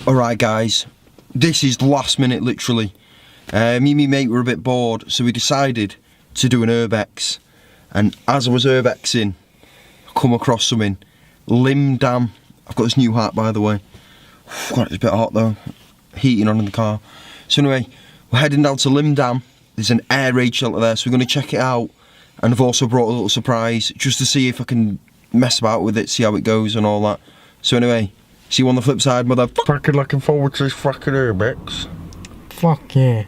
Alright guys, this is last minute literally. Me and my mate were a bit bored, so we decided to do an urbex. And as I was urbexing, I come across something. Lymm Dam. I've got this new hat by the way. God, it's a bit hot though. Heating on in the car. So anyway, we're heading down to Lymm Dam. There's an air raid shelter there, so we're going to check it out. And I've also brought a little surprise, just to see if I can mess about with it, see how it goes and all that. So anyway, see you on the flip side, mother. Fucking looking forward to this fucking urbex. Fuck yeah.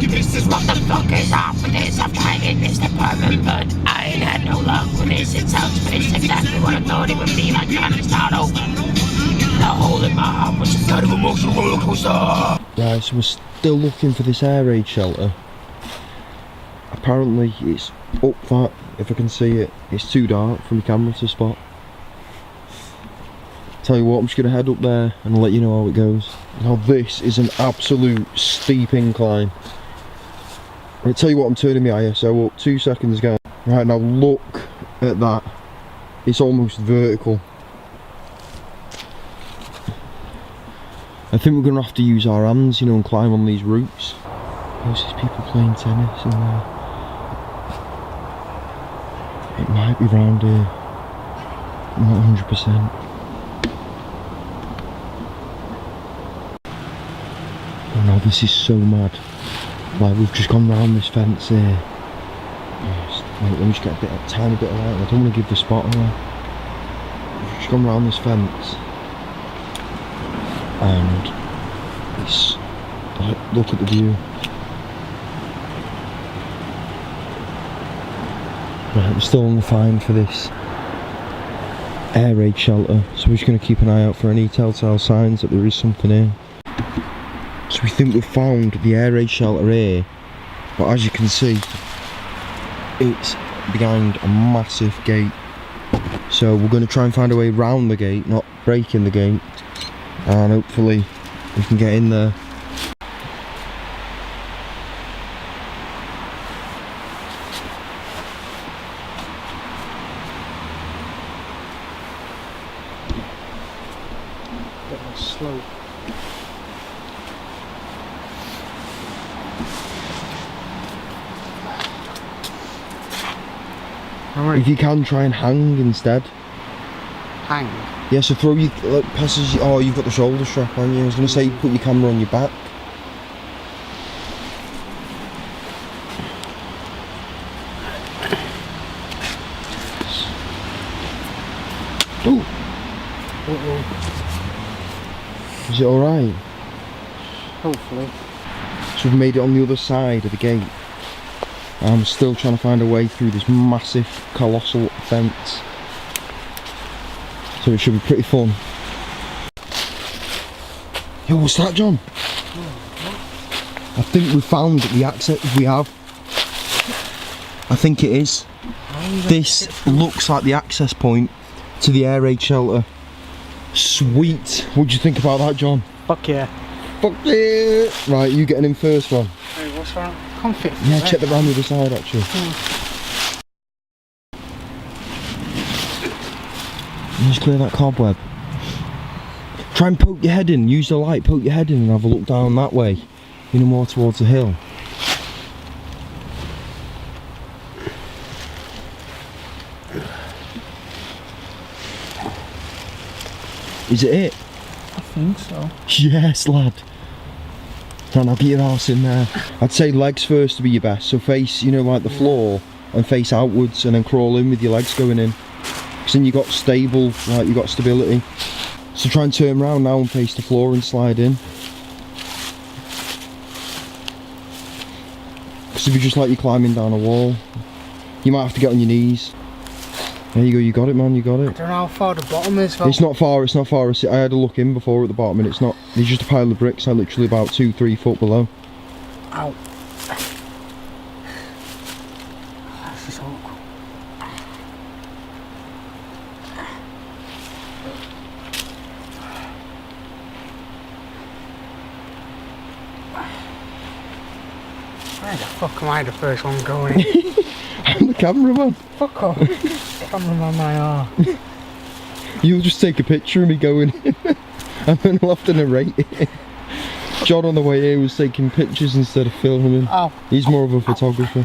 This is what the fuck is up with this. I've tried in this department, but I ain't had no luck with this. It sucks, but it's exactly what I thought it would be like trying to start over. The hole in my heart was some kind of emotional roller coaster. Right, so we're still looking for this air raid shelter. Apparently it's up that, if I can see it. It's too dark for my camera to spot. Tell you what, I'm just going to head up there and let you know how it goes. Now this is an absolute steep incline. I'll tell you what, I'm turning my ISO up, 2 seconds guys. Right, now look at that. It's almost vertical. I think we're going to have to use our hands, you know, and climb on these routes. There's these people playing tennis in there. It might be round here. I'm not 100%. Oh no, this is so mad. Like, we've just gone round this fence here. Yes, wait, let me just get a tiny bit of light. I don't want to give the spot away. We've just gone round this fence. And it's like, look at the view. Right, we're still on the find for this air raid shelter. So we're just going to keep an eye out for any telltale signs that there is something here. So we think we've found the air raid shelter here, but as you can see, it's behind a massive gate. So we're going to try and find a way round the gate, not breaking the gate, and hopefully we can get in there. Bit more slow. If you can, try and hang instead. Hang? Yeah, so throw your, like, passes, oh, you've got the shoulder strap on you. I was going to say, put your camera on your back. Oh! Is it alright? Hopefully. So we've made it on the other side of the gate. I'm still trying to find a way through this massive, colossal fence. So it should be pretty fun. Yo, what's that, John? I think we found the access we have. I think it is. This looks like the access point to the air raid shelter. Sweet. What do you think about that, John? Fuck yeah. Fuck yeah! Right, you getting in first one. Hey, what's wrong? Come fit. Yeah, check the round the other side actually. Just clear that cobweb. Try and poke your head in, use the light, poke your head in and have a look down that way. You know, more towards the hill. Is it it? I think so. Yes, lad. Right, now get your arse in there. I'd say legs first to be your best. So face, you know, like the floor, and face outwards, and then crawl in with your legs going in. Because then you got stable, like you got stability. So try and turn around now and face the floor and slide in. Because if you just like you're climbing down a wall, you might have to get on your knees. There you go, you got it, man, you got it. I don't know how far the bottom is though. It's not far, it's not far. I had a look in before at the bottom and it's not, there's just a pile of bricks, like literally about 2-3 foot below. Ow. This is so cool. Why the fuck am I the first one going? I'm the cameraman. Fuck off. Cameraman my arm. You'll just take a picture of me going and then I'll have to narrate it. John on the way here was taking pictures instead of filming. Oh. He's more of a photographer.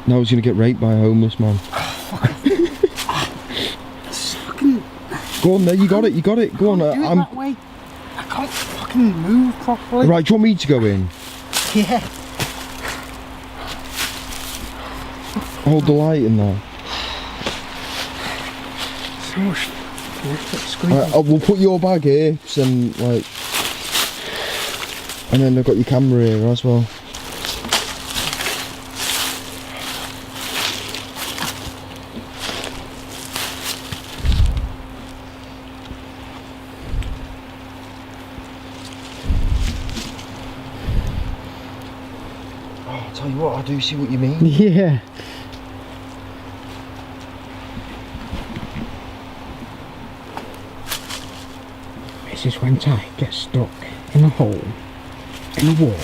Now he's going to get raped by a homeless man. Fucking. Go on there, you got it, go on. Do it that way. I can't fucking move properly. Right, do you want me to go in? Yeah. Hold the light in there. So much squeeze. We'll put your bag here, and like, and then I've got your camera here as well. Oh, I'll tell you what, I do see what you mean. Yeah. This is when I get stuck in a hole, in a wall.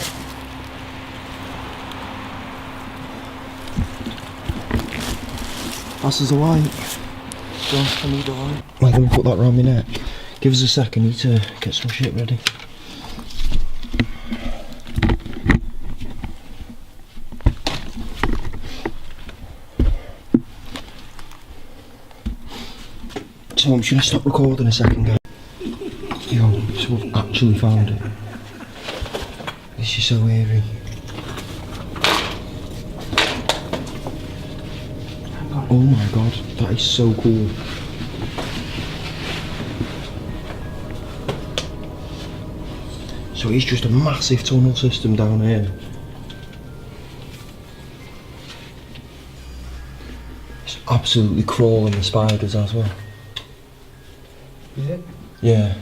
Passes the light. John, I need a light. Right, let me put that round my neck. Give us a second, I need to get some shit ready. So I'm just going to stop recording a second, guys. Yo, so we've actually found it. This is so eerie. Oh my god, that is so cool. So it's just a massive tunnel system down here. It's absolutely crawling with spiders as well. Is it? Yeah.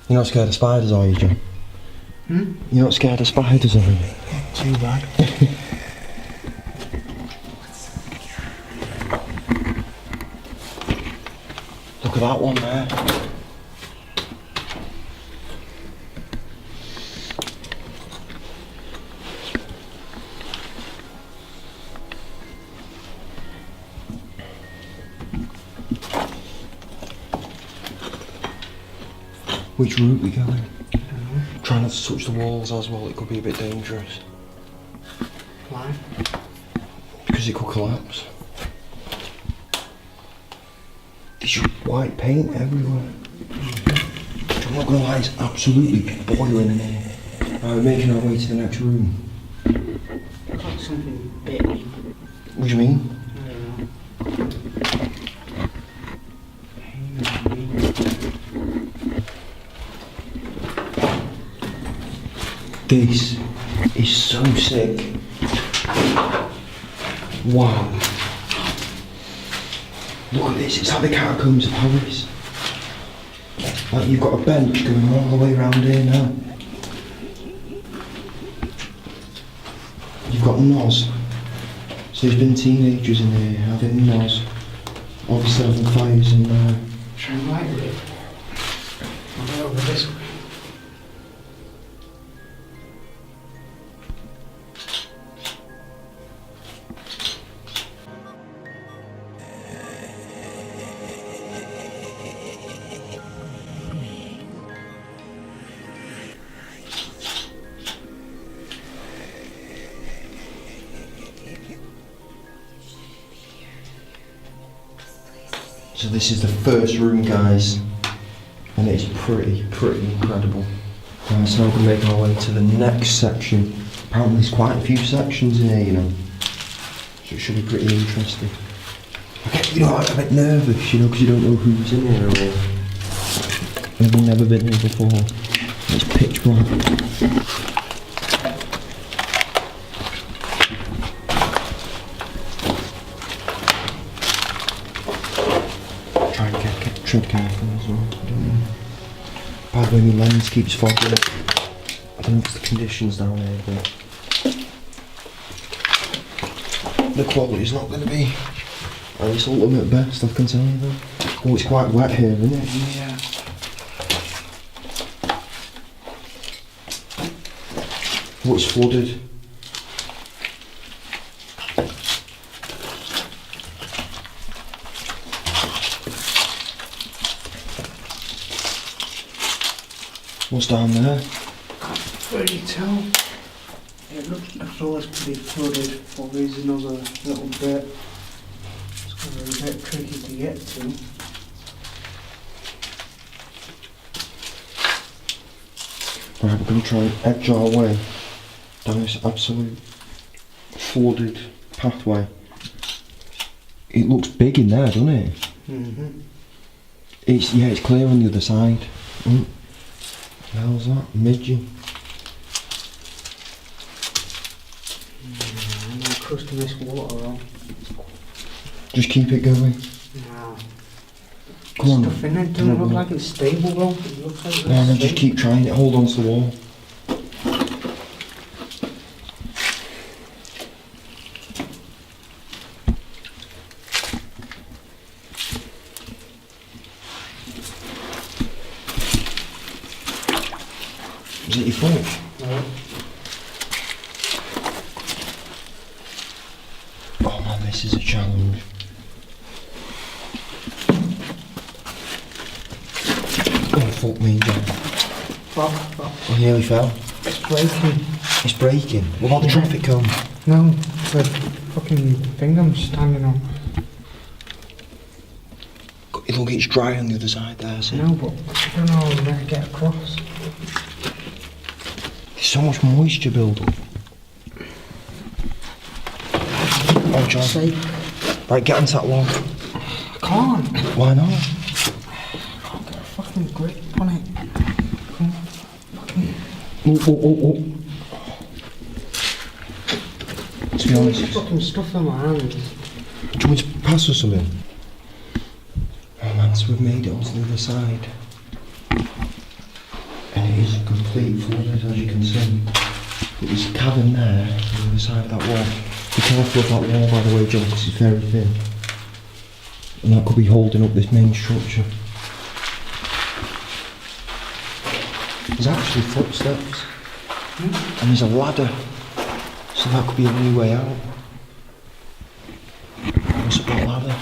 You're not scared of spiders, are you, John? Hmm? You're not scared of spiders, are you? Too bad. Look at that one there. Which route we going? Try not to touch the walls as well, it could be a bit dangerous. Why? Because it could collapse. There's just white paint everywhere. I'm not gonna lie, it's absolutely boiling in here. Right, we're making our way to the next room. Looks like something big. What do you mean? This is so sick. Wow. Look at this, it's like the Catacombs of Paris. Like you've got a bench going all the way around here now. You've got Noz. So there's been teenagers in here having Noz. Obviously having fires in there. Try and light it. I'll go over this way. So this is the first room, guys, and it's pretty incredible. Right, so now we're going to make our way to the next section. Apparently there's quite a few sections in here, you know, so it should be pretty interesting. I get, you know, I'm a bit nervous, you know, because you don't know who's in here or I've never been here before. It's pitch black. Tread careful as well, I don't know. By the way, my lens keeps fogging. I don't know if it's the conditions down here, but the quality's not going to be at its ultimate best, I can tell you that. Oh, it's quite wet here, isn't it? Yeah. Oh, it's flooded. What's down there? Where do you tell? It looks like the floor's pretty flooded, but there's another little bit. It's going to be a bit tricky to get to. Right, we're going to try and edge our way down this absolute flooded pathway. It looks big in there, doesn't it? It's clear on the other side. What the hell's that? Midgie. I'm not crusting this water on. Just keep it going. No. Come on. Stuff in it doesn't look like it's stable though. It looks like it's No, just stable. keep trying it. Hold on to the wall. Is it your fault? No. Oh man, this is a challenge. Oh fuck me, John. Fuck. I nearly fell. It's breaking. It's breaking. What about the traffic cone? No, the fucking thing I'm standing on. Look, it's dry on the other side there, see? No, but I don't know how to get across. There's so much moisture build up. Oh, John. Safe. Right, get onto that log. I can't. Why not? I can't get a fucking grip on it. Come on. Fucking. Oh. To be honest, Fucking stuff in my hands. do you want me to pass us something? Oh man, so we've made it onto the other side. And it is complete flooded, as you can see. But there's a cavern there, on the other side of that wall. Be careful of that wall, by the way, John, because it's very thin. And that could be holding up this main structure. There's actually footsteps. And there's a ladder. So that could be a new way out. What's up that ladder?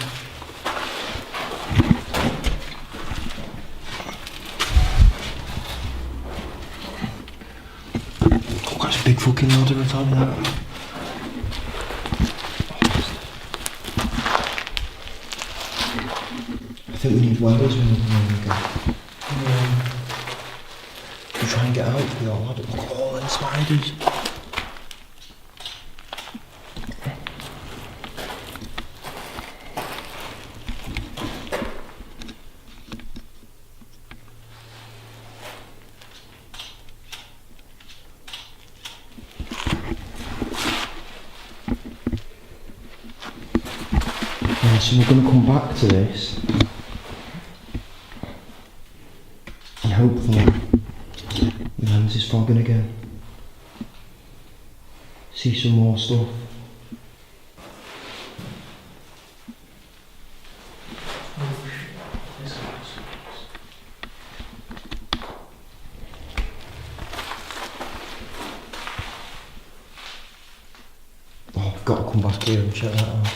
Oh, that's a big fucking ladder, I tell you that. I think we need welders when we're going to go. We try and get out with that ladder. Look at all them spiders. So we're going to come back to this and hopefully the lens is fogging again. See some more stuff. Oh, I've got to come back here and check that out.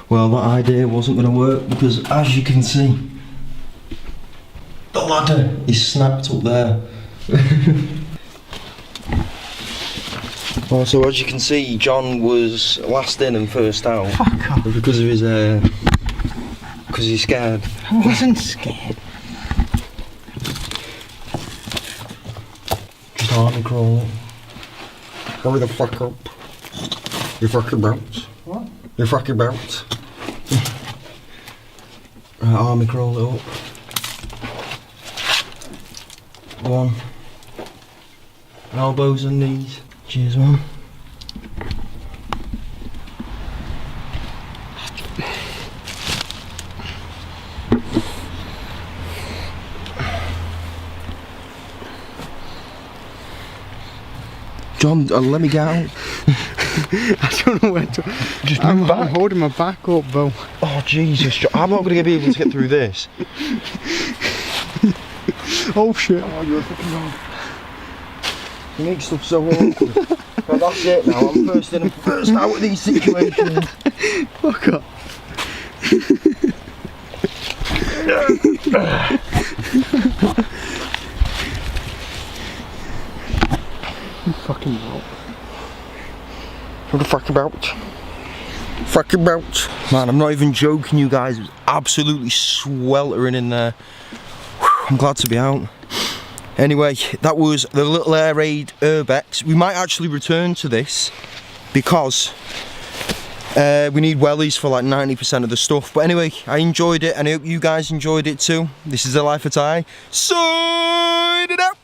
Well, that idea wasn't going to work because, as you can see, the ladder is snapped up there. Well, so as you can see, John was last in and first out. Fuck off. Because of his, because he's scared. I wasn't scared. Just army crawling. Hurry the fuck up. You fucking bounce. What? You fucking bounce. Right, army crawl it up. Go on. Elbows and knees. Cheers, man. John, let me get out. I don't know where to. Just I'm move back. holding my back up, bro. Oh Jesus! I'm not going to be able to get through this. Oh shit. Oh, you're a fucking dog. You make stuff so awkward. But that's it now. I'm first in and first out of these situations. Fuck up. Fucking out. What the fuck about? Fuck about. Man, I'm not even joking, you guys. It was absolutely sweltering in there. Whew, I'm glad to be out. Anyway, that was the little air raid urbex. We might actually return to this because we need wellies for like 90% of the stuff. But anyway, I enjoyed it and I hope you guys enjoyed it too. This is The Life of Ty. Sign it out.